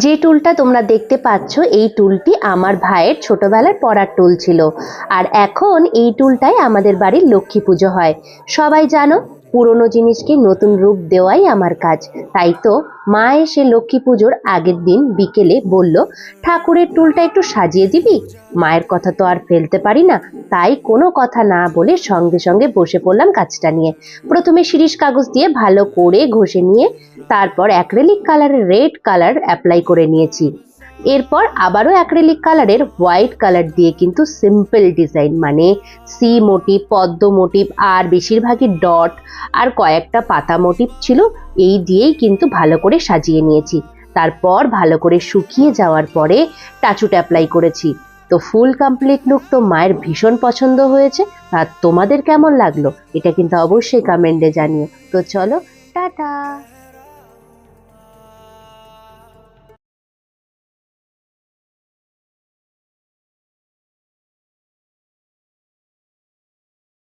যে টুলটা তোমরা দেখতে পাচ্ছ এই টুলটি আমার ভাইয়ের ছোটবেলার পড়ার টুল ছিল। আর এখন এই টুলটাই আমাদের বাড়ির লক্ষ্মী পুজো হয়। সবাই জানো, পুরনো জিনিসকে নতুন রূপ দেওয়াই আমার কাজ। তাই তো মা এসে লক্ষ্মী পুজোর আগের দিন বিকেলে বলল, ঠাকুরের টুলটা একটু সাজিয়ে দিবি। মায়ের কথা তো আর ফেলতে পারি না, তাই কোনো কথা না বলে সঙ্গে সঙ্গে বসে পড়লাম কাজটা নিয়ে। প্রথমে শিরিষ কাগজ দিয়ে ভালো করে ঘষে নিয়ে তারপর অ্যাক্রিলিক কালারের রেড কালার অ্যাপ্লাই করে নিয়েছি। এরপর আবারও অ্যাক্রিলিক কালারের হোয়াইট কালার দিয়ে কিন্তু সিম্পল ডিজাইন মানে সি মোটিভ, পদ্ম মোটিভ আর বেশিরভাগই ডট আর কয়েকটা পাতা মোটিভ ছিল, এই দিয়েই কিন্তু ভালো করে সাজিয়ে নিয়েছি। তারপর ভালো করে শুকিয়ে যাওয়ার পরে টাচুট অ্যাপ্লাই করেছি। তো ফুল কমপ্লিট লুক তো মায়ের ভীষণ পছন্দ হয়েছে। আর তোমাদের কেমন লাগলো এটা কিন্তু অবশ্যই কমেন্টে জানিও। তো চলো, টাটা।